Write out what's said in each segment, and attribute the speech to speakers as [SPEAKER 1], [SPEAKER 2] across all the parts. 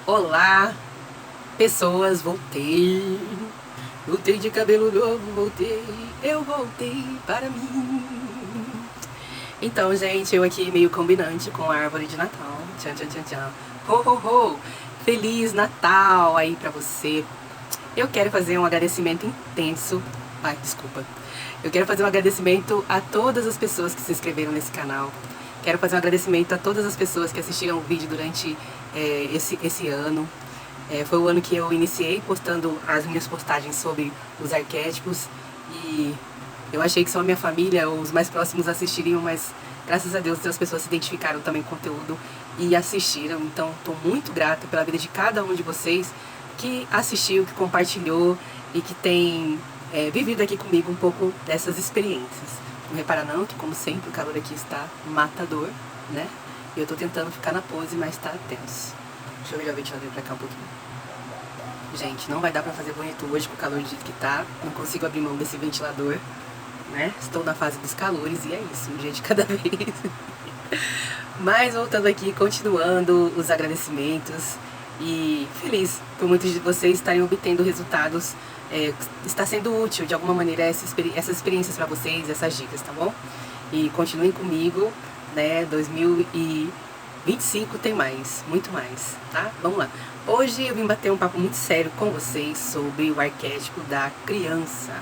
[SPEAKER 1] Olá, pessoas, voltei. Voltei de cabelo novo, voltei. Eu voltei para mim. Então, gente, eu aqui meio combinante com a árvore de Natal. Tchan, tchan, tchan, tchan. Ho, ho, ho. Feliz Natal aí pra você. Eu quero fazer um agradecimento intenso. Ai, desculpa. Eu quero fazer um agradecimento a todas as pessoas que se inscreveram nesse canal. Quero fazer um agradecimento a todas as pessoas que assistiram o vídeo durante esse ano. Foi o ano que eu iniciei postando as minhas postagens sobre os arquétipos. E eu achei que só a minha família ou os mais próximos assistiriam, mas graças a Deus outras pessoas se identificaram também com o conteúdo e assistiram. Então estou muito grata pela vida de cada um de vocês que assistiu, que compartilhou e que tem vivido aqui comigo um pouco dessas experiências. Não repara não que, como sempre, o calor aqui está matador, né? E eu tô tentando ficar na pose, mas tá tenso. Deixa eu virar o ventilador pra cá um pouquinho. Gente, não vai dar pra fazer bonito hoje com o calor do jeito que tá. Não consigo abrir mão desse ventilador, né? Estou na fase dos calores e é isso, um dia de cada vez. Mas voltando aqui, continuando os agradecimentos e feliz por muitos de vocês estarem obtendo resultados. Está sendo útil de alguma maneira essas experiências para vocês, essas dicas, tá bom? E continuem comigo, né? 2025 tem mais, muito mais, tá? Vamos lá. Hoje eu vim bater um papo muito sério com vocês sobre o arquétipo da criança.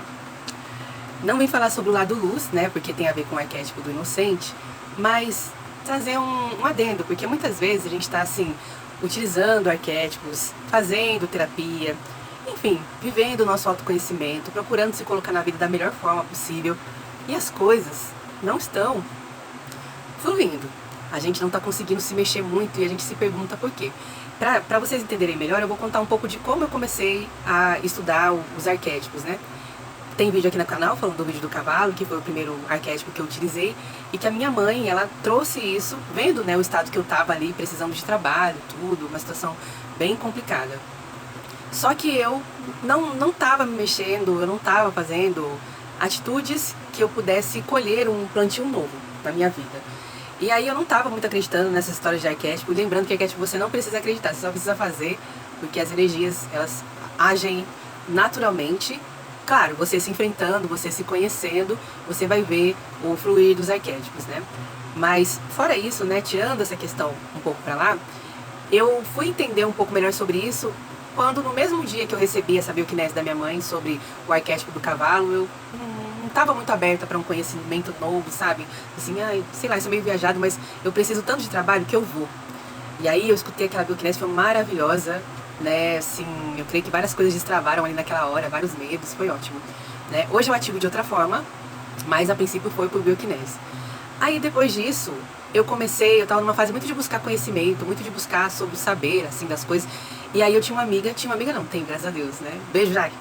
[SPEAKER 1] Não vim falar sobre o lado luz, né? Porque tem a ver com o arquétipo do inocente, mas trazer um adendo, porque muitas vezes a gente está assim, utilizando arquétipos, fazendo terapia, enfim, vivendo o nosso autoconhecimento, procurando se colocar na vida da melhor forma possível, e as coisas não estão fluindo. A gente não está conseguindo se mexer muito e a gente se pergunta por quê. Para vocês entenderem melhor, eu vou contar um pouco de como eu comecei a estudar os arquétipos, né? Tem vídeo aqui no canal falando do vídeo do cavalo, que foi o primeiro arquétipo que eu utilizei, e que a minha mãe, ela trouxe isso, vendo, né, o estado que eu estava ali, precisando de trabalho, tudo, uma situação bem complicada. Só que eu não estava me mexendo, eu não estava fazendo atitudes que eu pudesse colher um plantio novo na minha vida. E aí eu não estava muito acreditando nessas histórias de arquétipo, lembrando que arquétipo você não precisa acreditar, você só precisa fazer, porque as energias, elas agem naturalmente. Claro, você se enfrentando, você se conhecendo, você vai ver o fluir dos arquétipos, né? Mas fora isso, né, tirando essa questão um pouco pra lá, eu fui entender um pouco melhor sobre isso quando no mesmo dia que eu recebi essa bioquinese da minha mãe sobre o arquétipo do cavalo, eu não estava muito aberta para um conhecimento novo, sabe? Assim, sei lá, isso é meio viajado, mas eu preciso tanto de trabalho que eu vou. E aí eu escutei aquela bioquinese, foi maravilhosa, né? Assim, eu creio que várias coisas destravaram ali naquela hora, vários medos, foi ótimo, né? Hoje eu ativo de outra forma, mas a princípio foi por bioquinese. Aí depois disso, eu tava numa fase muito de buscar conhecimento, muito de buscar sobre o saber, assim, das coisas. E aí eu tinha uma amiga não, tem, graças a Deus, né? Beijo, Jai.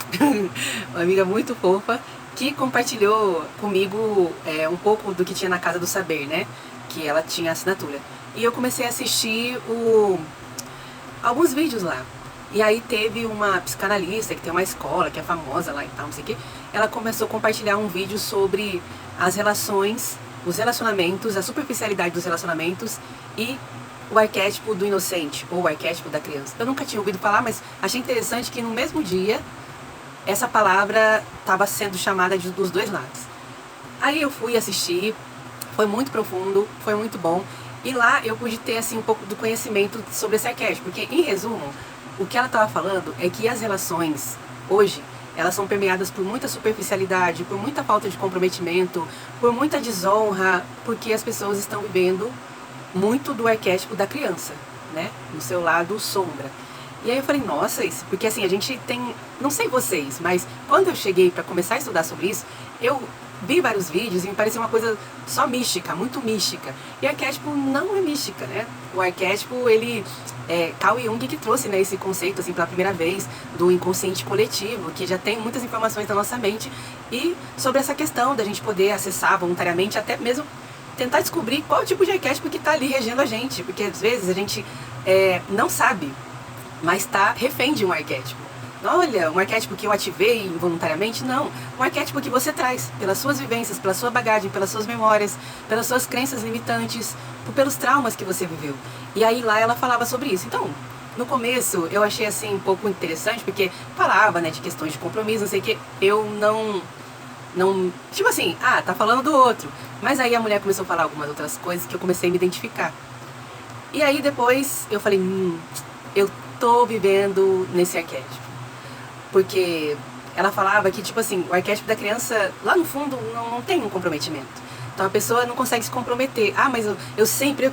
[SPEAKER 1] Uma amiga muito fofa, que compartilhou comigo um pouco do que tinha na Casa do Saber, né? Que ela tinha assinatura. E eu comecei a assistir alguns vídeos lá. E aí teve uma psicanalista que tem uma escola, que é famosa lá e tal, não sei o quê. Ela começou a compartilhar um vídeo sobre as relações, os relacionamentos, a superficialidade dos relacionamentos e o arquétipo do inocente, ou o arquétipo da criança. Eu nunca tinha ouvido falar, mas achei interessante que no mesmo dia, essa palavra estava sendo chamada dos dois lados. Aí eu fui assistir, foi muito profundo, foi muito bom. E lá eu pude ter assim, um pouco do conhecimento sobre esse arquétipo, porque em resumo, o que ela estava falando é que as relações, hoje, elas são permeadas por muita superficialidade, por muita falta de comprometimento, por muita desonra, porque as pessoas estão vivendo muito do arquétipo da criança, né? No seu lado sombra. E aí eu falei, nossa, isso, porque assim, a gente tem, não sei vocês, mas quando eu cheguei para começar a estudar sobre isso, eu vi vários vídeos e me parecia uma coisa só mística, muito mística. E arquétipo não é mística, né? O arquétipo, ele Carl Jung que trouxe, né, esse conceito assim pela primeira vez do inconsciente coletivo, que já tem muitas informações na nossa mente, e sobre essa questão da gente poder acessar voluntariamente, até mesmo tentar descobrir qual tipo de arquétipo que está ali regendo a gente, porque às vezes a gente não sabe, mas está refém de um arquétipo. Olha, um arquétipo que eu ativei involuntariamente? Não. Um arquétipo que você traz pelas suas vivências, pela sua bagagem, pelas suas memórias, pelas suas crenças limitantes, pelos traumas que você viveu. E aí lá ela falava sobre isso. Então, no começo eu achei assim um pouco interessante, porque falava, né, de questões de compromisso, não sei o que, eu não, tipo assim, tá falando do outro. Mas aí a mulher começou a falar algumas outras coisas que eu comecei a me identificar. E aí depois eu falei, eu tô vivendo nesse arquétipo. Porque ela falava que, tipo assim, o arquétipo da criança, lá no fundo, não tem um comprometimento. Então a pessoa não consegue se comprometer. Mas eu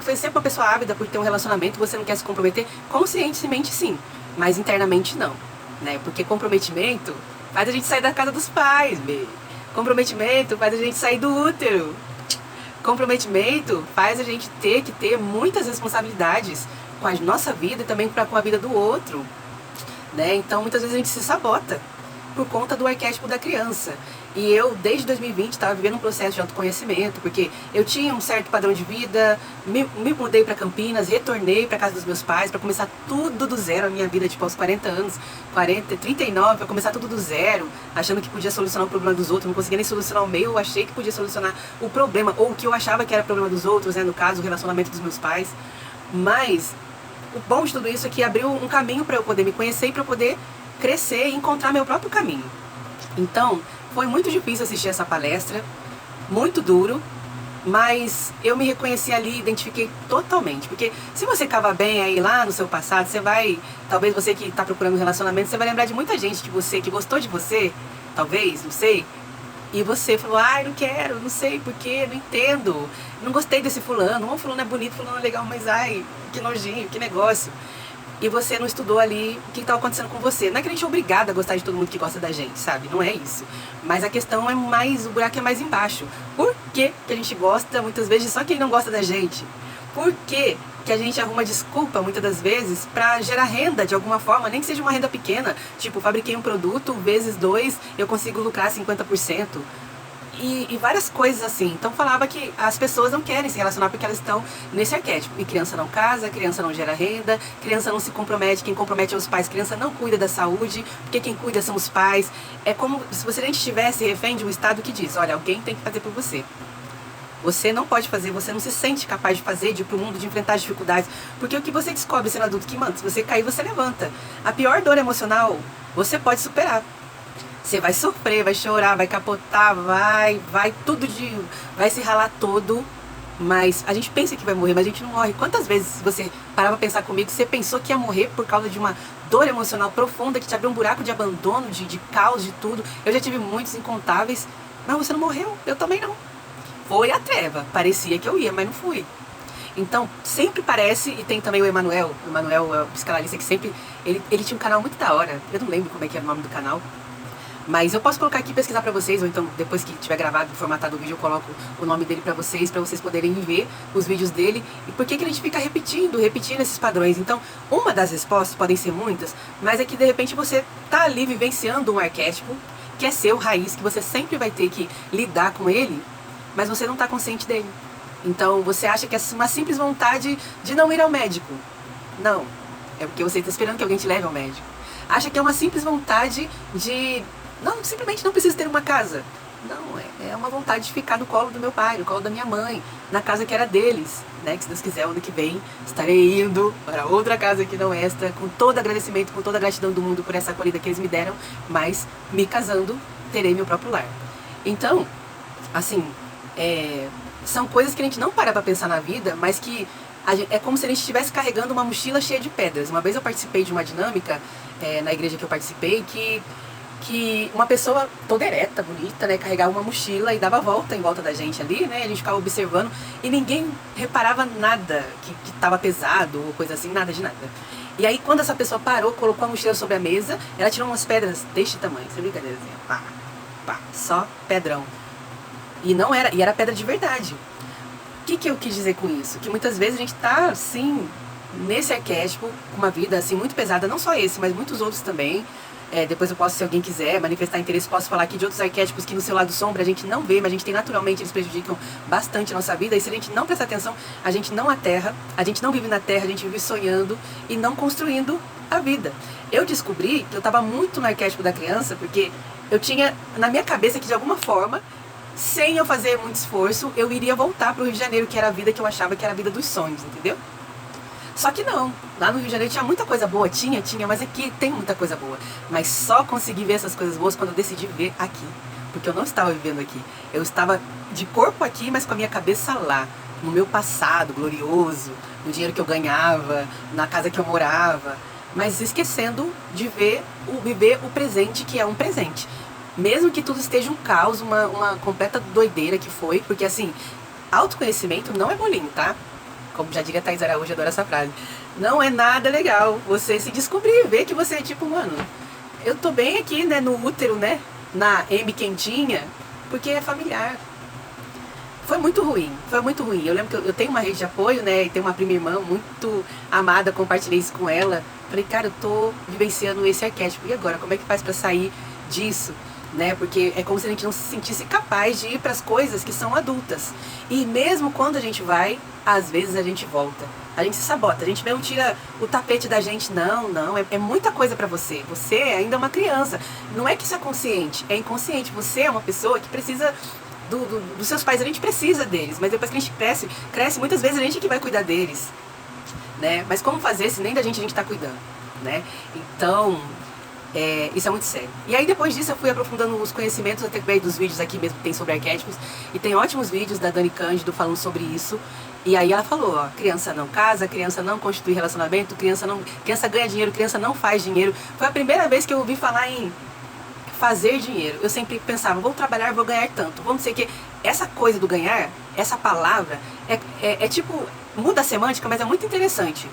[SPEAKER 1] fui sempre uma pessoa ávida por ter um relacionamento, você não quer se comprometer? Conscientemente sim, mas internamente não, né? Porque comprometimento faz a gente sair da casa dos pais, bê. Comprometimento faz a gente sair do útero. Comprometimento faz a gente ter que ter muitas responsabilidades com a nossa vida e também com a vida do outro, né? Então muitas vezes a gente se sabota por conta do arquétipo da criança. E eu, desde 2020, estava vivendo um processo de autoconhecimento, porque eu tinha um certo padrão de vida, me mudei para Campinas, retornei para casa dos meus pais para começar tudo do zero, a minha vida, tipo, aos 40 anos, 39, para começar tudo do zero, achando que podia solucionar o problema dos outros, não conseguia nem solucionar o meu, eu achei que podia solucionar o problema, ou o que eu achava que era problema dos outros, né, no caso, o relacionamento dos meus pais. Mas o bom de tudo isso é que abriu um caminho para eu poder me conhecer e para eu poder crescer e encontrar meu próprio caminho. Então, foi muito difícil assistir essa palestra, muito duro, mas eu me reconheci ali, identifiquei totalmente. Porque se você cava bem aí lá no seu passado, você vai, talvez você que está procurando um relacionamento, você vai lembrar de muita gente que gostou de você, talvez, não sei, e você falou, não quero, não sei porquê, não entendo, não gostei desse fulano é bonito, fulano é legal, mas que nojinho, que negócio. E você não estudou ali o que estava acontecendo com você. Não é que a gente é obrigado a gostar de todo mundo que gosta da gente, sabe? Não é isso. Mas a questão é mais, o buraco é mais embaixo. Por que a gente gosta, muitas vezes, só quem não gosta da gente? Por que a gente arruma desculpa, muitas das vezes, para gerar renda de alguma forma, nem que seja uma renda pequena? Tipo, fabriquei um produto, vezes 2, eu consigo lucrar 50%. E várias coisas assim. Então falava que as pessoas não querem se relacionar porque elas estão nesse arquétipo. E criança não casa, criança não gera renda, criança não se compromete, quem compromete é os pais, criança não cuida da saúde, porque quem cuida são os pais. É como se você nem estivesse refém de um estado que diz, olha, alguém tem que fazer por você. Você não pode fazer, você não se sente capaz de fazer, de ir pro mundo, de enfrentar as dificuldades. Porque o que você descobre sendo adulto, que, mano, se você cair, você levanta. A pior dor emocional, você pode superar. Você vai sofrer, vai chorar, vai capotar, vai se ralar todo, mas a gente pensa que vai morrer, mas a gente não morre. Quantas vezes você parava pra pensar comigo, você pensou que ia morrer por causa de uma dor emocional profunda, que te abriu um buraco de abandono, de caos, de tudo. Eu já tive muitos incontáveis, mas você não morreu, eu também não. Foi a treva, parecia que eu ia, mas não fui. Então, sempre parece, e tem também o Emanuel é o psicanalista que sempre, ele tinha um canal muito da hora, eu não lembro como é que era o nome do canal, mas eu posso colocar aqui e pesquisar pra vocês, ou então depois que tiver gravado, formatado o vídeo, eu coloco o nome dele pra vocês poderem ver os vídeos dele. E por que a gente fica repetindo esses padrões? Então, uma das respostas, podem ser muitas, mas é que de repente você tá ali vivenciando um arquétipo, que é seu, raiz, que você sempre vai ter que lidar com ele, mas você não tá consciente dele. Então, você acha que é uma simples vontade de não ir ao médico. Não, é porque você tá esperando que alguém te leve ao médico. Acha que é uma simples vontade de... Não, simplesmente não preciso ter uma casa. Não, é uma vontade de ficar no colo do meu pai, no colo da minha mãe, na casa que era deles, né? Que se Deus quiser, ano que vem, estarei indo para outra casa que não esta, com todo agradecimento, com toda a gratidão do mundo por essa acolhida que eles me deram, mas me casando, terei meu próprio lar. Então, assim, são coisas que a gente não para pra pensar na vida, mas que é como se a gente estivesse carregando uma mochila cheia de pedras. Uma vez eu participei de uma dinâmica, na igreja que eu participei, que uma pessoa toda ereta, bonita, né, carregava uma mochila e dava a volta em volta da gente ali, né, a gente ficava observando e ninguém reparava nada que tava pesado ou coisa assim, nada de nada. E aí quando essa pessoa parou, colocou a mochila sobre a mesa, ela tirou umas pedras deste tamanho, sem brincadeira, assim, pá, pá, só pedrão. E era pedra de verdade. O que eu quis dizer com isso? Que muitas vezes a gente tá, assim, nesse arquétipo, com uma vida, assim, muito pesada, não só esse, mas muitos outros também. Depois eu posso, se alguém quiser manifestar interesse, posso falar aqui de outros arquétipos que no seu lado sombra a gente não vê, mas a gente tem naturalmente, eles prejudicam bastante a nossa vida. E se a gente não prestar atenção, a gente não aterra, a gente não vive na terra, a gente vive sonhando e não construindo a vida. Eu descobri que eu estava muito no arquétipo da criança, porque eu tinha na minha cabeça que de alguma forma, sem eu fazer muito esforço, eu iria voltar para o Rio de Janeiro, que era a vida que eu achava que era a vida dos sonhos, entendeu? Só que não, lá no Rio de Janeiro tinha muita coisa boa, tinha, mas aqui tem muita coisa boa. Mas só consegui ver essas coisas boas quando eu decidi ver aqui. Porque eu não estava vivendo aqui. Eu estava de corpo aqui, mas com a minha cabeça lá. No meu passado glorioso, no dinheiro que eu ganhava, na casa que eu morava. Mas esquecendo de viver o presente, que é um presente. Mesmo que tudo esteja um caos, uma completa doideira que foi. Porque assim, autoconhecimento não é bolinho, tá? Como já diria Thaís Araújo, adoro essa frase. Não é nada legal você se descobrir, ver que você é tipo, mano, eu tô bem aqui, né, no útero, né, na M quentinha, porque é familiar. Foi muito ruim, foi muito ruim. Eu lembro que eu tenho uma rede de apoio, né, e tenho uma prima irmã muito amada, compartilhei isso com ela. Falei, cara, eu tô vivenciando esse arquétipo, e agora, como é que faz pra sair disso? Né? Porque é como se a gente não se sentisse capaz de ir para as coisas que são adultas. E mesmo quando a gente vai, às vezes a gente volta. A gente se sabota, a gente não tira o tapete da gente, não, é muita coisa para você. Você é ainda uma criança. Não é que isso é consciente, é inconsciente. Você é uma pessoa que precisa dos seus pais, a gente precisa deles, mas depois que a gente cresce, muitas vezes a gente é que vai cuidar deles. Né? Mas como fazer se nem da gente está cuidando? Né? Então, isso é muito sério. E aí depois disso eu fui aprofundando os conhecimentos até que dos vídeos aqui mesmo que tem sobre arquétipos. E tem ótimos vídeos da Dani Cândido falando sobre isso. E aí ela falou, ó, criança não casa, criança não constitui relacionamento, criança ganha dinheiro, criança não faz dinheiro. Foi a primeira vez que eu ouvi falar em fazer dinheiro. Eu sempre pensava, vou trabalhar, vou ganhar tanto. Vamos dizer que essa coisa do ganhar, essa palavra, é tipo, muda a semântica, mas é muito interessante.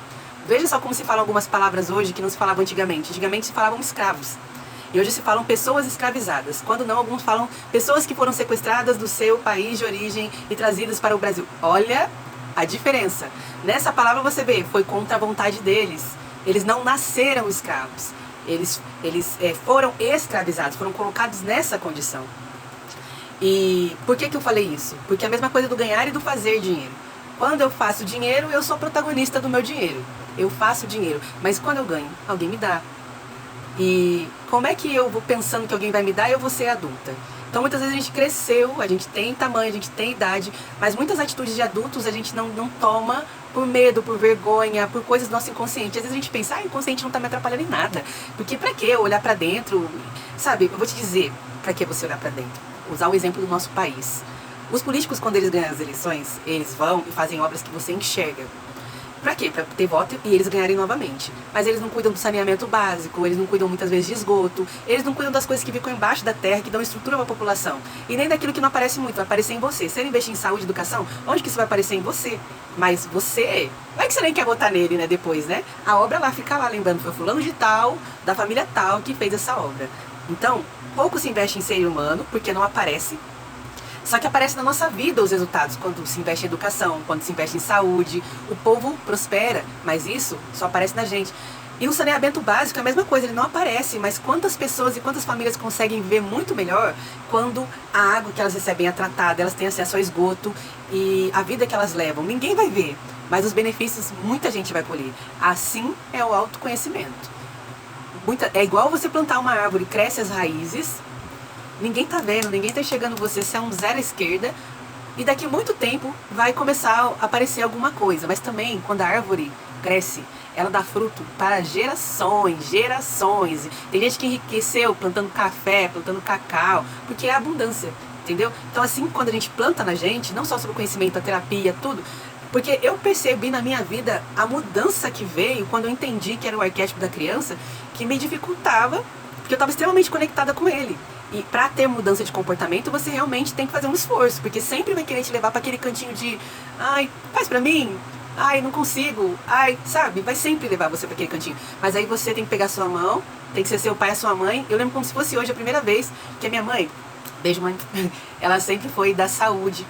[SPEAKER 1] Veja só como se falam algumas palavras hoje que não se falavam antigamente. Antigamente se falavam escravos. E hoje se falam pessoas escravizadas. Quando não, alguns falam pessoas que foram sequestradas do seu país de origem e trazidas para o Brasil. Olha a diferença. Nessa palavra você vê, foi contra a vontade deles. Eles não nasceram escravos. Eles foram escravizados, foram colocados nessa condição. E por que eu falei isso? Porque é a mesma coisa do ganhar e do fazer dinheiro. Quando eu faço dinheiro, eu sou protagonista do meu dinheiro. Eu faço dinheiro, mas quando eu ganho, alguém me dá. E como é que eu vou pensando que alguém vai me dar e eu vou ser adulta? Então muitas vezes a gente cresceu, a gente tem tamanho, a gente tem idade, mas muitas atitudes de adultos a gente não toma por medo, por vergonha, por coisas do nosso inconsciente. Às vezes a gente pensa, o inconsciente não tá me atrapalhando em nada. Porque pra que eu olhar pra dentro? Sabe, eu vou te dizer pra que você olhar pra dentro. Usar o exemplo do nosso país. Os políticos, quando eles ganham as eleições, eles vão e fazem obras que você enxerga. Pra quê? Pra ter voto e eles ganharem novamente. Mas eles não cuidam do saneamento básico, eles não cuidam muitas vezes de esgoto, eles não cuidam das coisas que ficam embaixo da terra, que dão estrutura pra população. E nem daquilo que não aparece muito, vai aparecer em você. Se ele investir em saúde e educação, onde que isso vai aparecer em você? Mas você, não é que você nem quer votar nele, né, depois, né? A obra lá fica lá, lembrando, foi fulano de tal, da família tal, que fez essa obra. Então, pouco se investe em ser humano, porque não aparece. Só que aparece na nossa vida os resultados, quando se investe em educação, quando se investe em saúde, o povo prospera, mas isso só aparece na gente. E o saneamento básico é a mesma coisa, ele não aparece, mas quantas pessoas e quantas famílias conseguem viver muito melhor quando a água que elas recebem é tratada, elas têm acesso ao esgoto e a vida que elas levam, ninguém vai ver, mas os benefícios muita gente vai colher. Assim é o autoconhecimento. É igual você plantar uma árvore, cresce as raízes, ninguém tá vendo, ninguém tá enxergando você, você é um zero à esquerda, e daqui a muito tempo vai começar a aparecer alguma coisa. Mas também, quando a árvore cresce, ela dá fruto para gerações. Tem gente que enriqueceu plantando café, plantando cacau, porque é abundância, entendeu? Então assim, quando a gente planta na gente, não só sobre o conhecimento, a terapia, tudo, porque eu percebi na minha vida a mudança que veio quando eu entendi que era o arquétipo da criança, que me dificultava, porque eu estava extremamente conectada com ele. E pra ter mudança de comportamento, você realmente tem que fazer um esforço, porque sempre vai querer te levar para aquele cantinho de ai, faz pra mim, ai, não consigo, ai, sabe? Vai sempre levar você para aquele cantinho. Mas aí você tem que pegar sua mão, tem que ser seu pai e sua mãe. Eu lembro como se fosse hoje a primeira vez que a minha mãe, beijo mãe, ela sempre foi da saúde.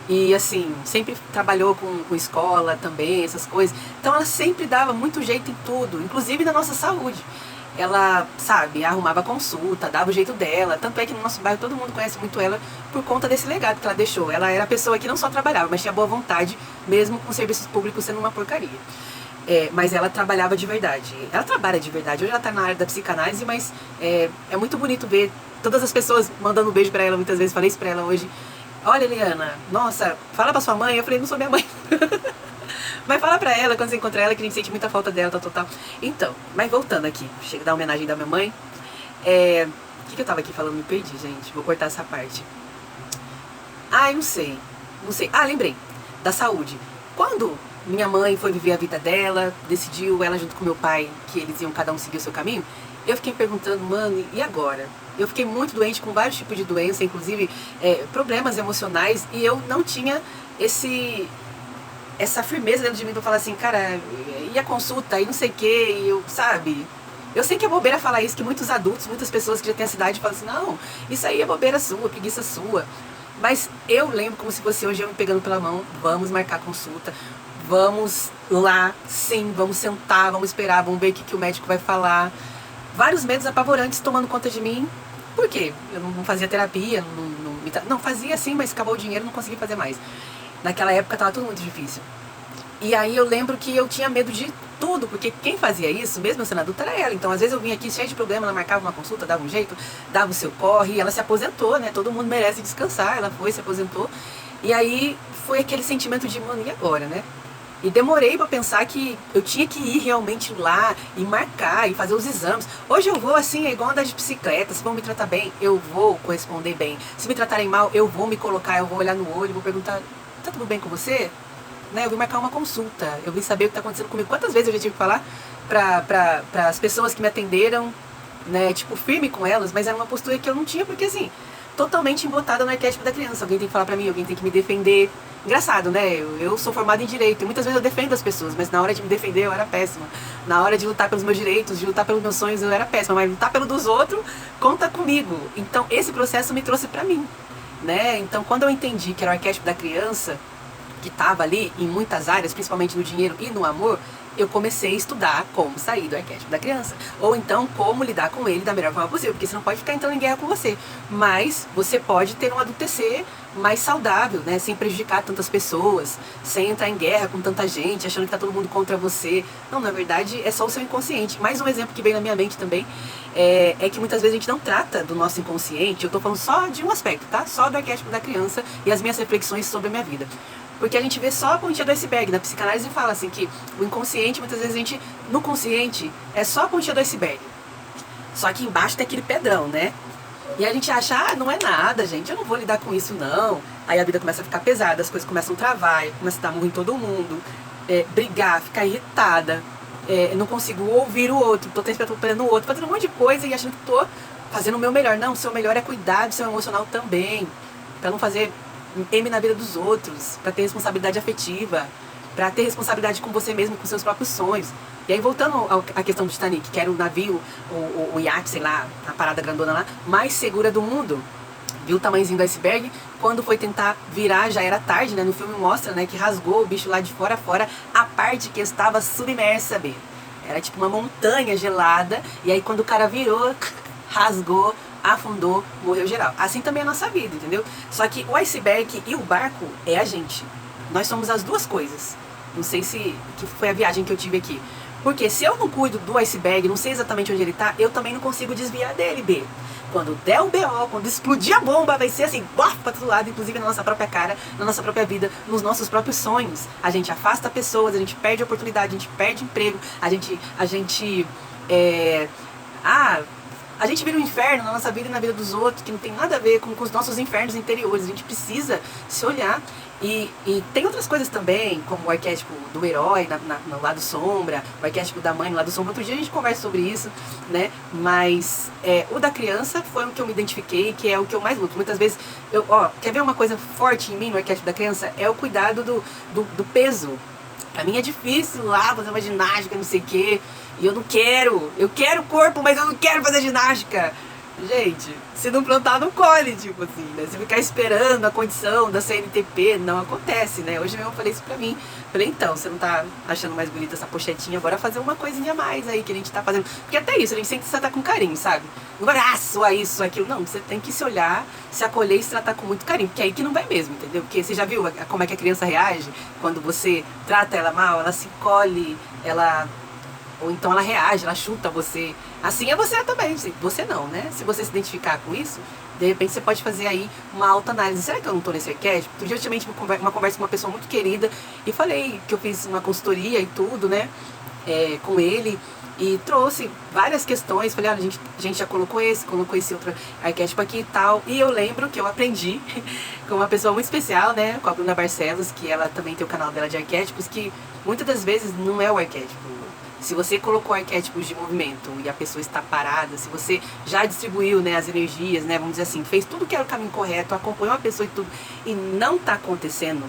[SPEAKER 1] E assim, sempre trabalhou com escola também, essas coisas. Então ela sempre dava muito jeito em tudo, inclusive na nossa saúde. Ela, sabe, arrumava consulta, dava o jeito dela. Tanto é que no nosso bairro todo mundo conhece muito ela por conta desse legado que ela deixou. Ela era a pessoa que não só trabalhava, mas tinha boa vontade, mesmo com serviços públicos sendo uma porcaria. Mas ela trabalhava de verdade. Ela trabalha de verdade. Hoje ela tá na área da psicanálise, mas é muito bonito ver todas as pessoas mandando um beijo pra ela. Muitas vezes falei isso pra ela hoje. Olha, Eliana, nossa, fala pra sua mãe. Eu falei, não sou minha mãe. Mas fala pra ela, quando você encontrar ela, que a gente sente muita falta dela, tal. Então, mas voltando aqui, chega da homenagem da minha mãe. O que eu tava aqui falando? Me perdi, gente. Vou cortar essa parte. Eu não sei. Lembrei. Da saúde. Quando minha mãe foi viver a vida dela, decidiu, ela junto com meu pai, que eles iam cada um seguir o seu caminho, eu fiquei perguntando, mano, e agora? Eu fiquei muito doente com vários tipos de doença, inclusive problemas emocionais, e eu não tinha essa firmeza dentro de mim pra falar assim, cara, e a consulta, e não sei o que, e eu, sabe? Eu sei que é bobeira falar isso, que muitos adultos, muitas pessoas que já têm essa idade falam assim, não, isso aí é bobeira sua, preguiça sua. Mas eu lembro como se fosse hoje eu me pegando pela mão, vamos marcar consulta, vamos lá, sim, vamos sentar, vamos esperar, vamos ver o que o médico vai falar. Vários medos apavorantes tomando conta de mim. Por quê? Eu não fazia terapia, não fazia sim, mas acabou o dinheiro, não consegui fazer mais. Naquela época estava tudo muito difícil. E aí eu lembro que eu tinha medo de tudo, porque quem fazia isso, mesmo eu sendo adulta, era ela. Então às vezes eu vinha aqui cheia de problema, ela marcava uma consulta, dava um jeito, dava o seu corre, e ela se aposentou, né? Todo mundo merece descansar, ela foi, se aposentou. E aí foi aquele sentimento de, mano, e agora, né? E demorei pra pensar que eu tinha que ir realmente lá e marcar e fazer os exames. Hoje eu vou assim, é igual andar de bicicleta. Se vão me tratar bem, eu vou corresponder bem. Se me tratarem mal, eu vou me colocar, eu vou olhar no olho, vou perguntar, tá tudo bem com você? Né? Eu vim marcar uma consulta, eu vim saber o que tá acontecendo comigo. Quantas vezes eu já tive que falar para as pessoas que me atenderam, né, tipo, firme com elas, mas era uma postura que eu não tinha, porque assim, totalmente embotada no arquétipo da criança. Alguém tem que falar pra mim, alguém tem que me defender. Engraçado, né? Eu sou formada em direito e muitas vezes eu defendo as pessoas, mas na hora de me defender eu era péssima. Na hora de lutar pelos meus direitos, de lutar pelos meus sonhos, eu era péssima. Mas lutar pelo dos outros, conta comigo. Então esse processo me trouxe pra mim, né? Então quando eu entendi que era o arquétipo da criança, que estava ali em muitas áreas, principalmente no dinheiro e no amor, eu comecei a estudar como sair do arquétipo da criança. Ou então, como lidar com ele da melhor forma possível. Porque você não pode ficar entrando em guerra com você. Mas você pode ter um adultecer mais saudável, né? Sem prejudicar tantas pessoas, sem entrar em guerra com tanta gente, achando que tá todo mundo contra você. Não, na verdade, é só o seu inconsciente. Mais um exemplo que veio na minha mente também, é que muitas vezes a gente não trata do nosso inconsciente. Eu tô falando só de um aspecto, tá? Só do arquétipo da criança e as minhas reflexões sobre a minha vida. Porque a gente vê só a pontinha do iceberg. Na psicanálise fala assim que o inconsciente, muitas vezes a gente, no consciente, é só a pontinha do iceberg. Só que embaixo tem aquele pedrão, né? E a gente acha, não é nada, gente, eu não vou lidar com isso não. Aí a vida começa a ficar pesada, as coisas começam a travar, começa a dar murro em todo mundo, brigar, ficar irritada, não consigo ouvir o outro, tô esperando o outro, fazendo um monte de coisa e achando que tô fazendo o meu melhor. Não, o seu melhor é cuidar do seu emocional também, pra não fazer M na vida dos outros, pra ter responsabilidade afetiva, pra ter responsabilidade com você mesmo, com seus próprios sonhos. E aí voltando à questão do Titanic, que era o navio, o iate, sei lá, a parada grandona lá, mais segura do mundo. Viu o tamanhozinho do iceberg? Quando foi tentar virar, já era tarde, né? No filme mostra, né, que rasgou o bicho lá de fora a fora, a parte que estava submersa, B. Era tipo uma montanha gelada, e aí quando o cara virou, rasgou, afundou, morreu geral. Assim também é a nossa vida, entendeu? Só que o iceberg e o barco é a gente. Nós somos as duas coisas. Não sei se que foi a viagem que eu tive aqui. Porque se eu não cuido do iceberg, não sei exatamente onde ele tá, eu também não consigo desviar dele, B. Quando der o BO, quando explodir a bomba, vai ser assim, bof, pra todo lado, inclusive na nossa própria cara, na nossa própria vida, nos nossos próprios sonhos. A gente afasta pessoas, a gente perde oportunidade, a gente perde emprego, a gente vira um inferno na nossa vida e na vida dos outros, que não tem nada a ver com os nossos infernos interiores. A gente precisa se olhar. E tem outras coisas também, como o arquétipo do herói no lado sombra, o arquétipo da mãe no lado sombra. Outro dia a gente conversa sobre isso, né? Mas o da criança foi o que eu me identifiquei, que é o que eu mais luto. Muitas vezes, quer ver uma coisa forte em mim no arquétipo da criança? É o cuidado do peso. Pra mim é difícil lá fazer uma ginástica, não sei o quê. E eu não quero. Eu quero corpo, mas eu não quero fazer ginástica. Gente, se não plantar, não colhe, tipo assim, né? Se ficar esperando a condição da CNTP, não acontece, né? Hoje mesmo eu falei isso pra mim. Falei, então, você não tá achando mais bonita essa pochetinha, bora fazer uma coisinha a mais aí que a gente tá fazendo. Porque até isso, a gente sempre se tratar com carinho, sabe? Não vai, sua isso, aquilo. Não, você tem que se olhar, se acolher e se tratar com muito carinho. Porque é aí que não vai mesmo, entendeu? Porque você já viu como é que a criança reage quando você trata ela mal? Ela se encolhe, ela ou então ela reage, ela chuta você. Assim é você também, você não, né? Se você se identificar com isso, de repente você pode fazer aí uma autoanálise. Será que eu não tô nesse arquétipo? Outro dia eu tive uma conversa com uma pessoa muito querida e falei que eu fiz uma consultoria e tudo, né? Com ele, e trouxe várias questões. Falei, olha, a gente já colocou esse outro arquétipo aqui e tal. E eu lembro que eu aprendi com uma pessoa muito especial, né? Com a Bruna Barcelos, que ela também tem o canal dela de arquétipos, que muitas das vezes não é o arquétipo. Se você colocou arquétipos de movimento e a pessoa está parada, se você já distribuiu, né, as energias, né, vamos dizer assim, fez tudo que era o caminho correto, acompanhou a pessoa e tudo, e não está acontecendo,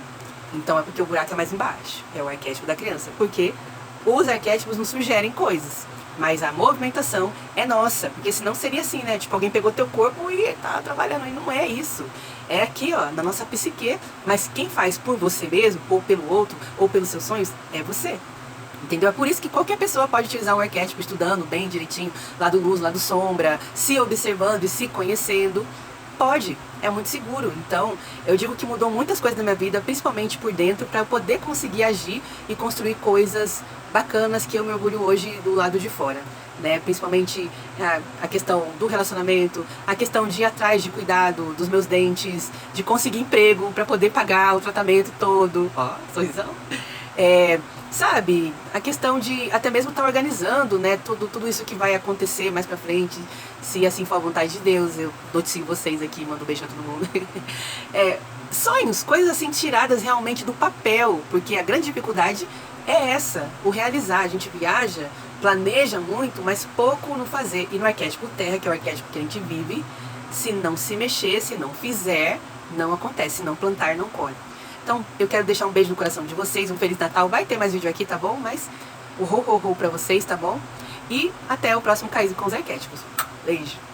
[SPEAKER 1] então é porque o buraco é mais embaixo. É o arquétipo da criança. Porque os arquétipos nos sugerem coisas, mas a movimentação é nossa, porque senão seria assim, né? Tipo, alguém pegou teu corpo e tá trabalhando, e não é isso. É aqui, ó, na nossa psique, mas quem faz por você mesmo, ou pelo outro, ou pelos seus sonhos, é você. Entendeu? É por isso que qualquer pessoa pode utilizar um arquétipo estudando bem direitinho, lado luz, lado sombra, se observando e se conhecendo. Pode, é muito seguro. Então, eu digo que mudou muitas coisas na minha vida, principalmente por dentro, para eu poder conseguir agir e construir coisas bacanas que eu me orgulho hoje do lado de fora, né? Principalmente a questão do relacionamento, a questão de ir atrás de cuidado dos meus dentes, de conseguir emprego para poder pagar o tratamento todo. Ó, sorrisão. Sabe, a questão de até mesmo estar organizando, né, tudo isso que vai acontecer mais pra frente, se assim for a vontade de Deus. Eu noticio vocês aqui, mando um beijo a todo mundo. Sonhos, coisas assim tiradas realmente do papel, porque a grande dificuldade é essa, o realizar. A gente viaja, planeja muito, mas pouco no fazer. E no arquétipo terra, que é o arquétipo que a gente vive, se não se mexer, se não fizer, não acontece. Se não plantar, não colhe. Então, eu quero deixar um beijo no coração de vocês, um Feliz Natal. Vai ter mais vídeo aqui, tá bom? Mas o ho, ho, ho pra vocês, tá bom? E até o próximo Caído com os Arquétipos. Beijo!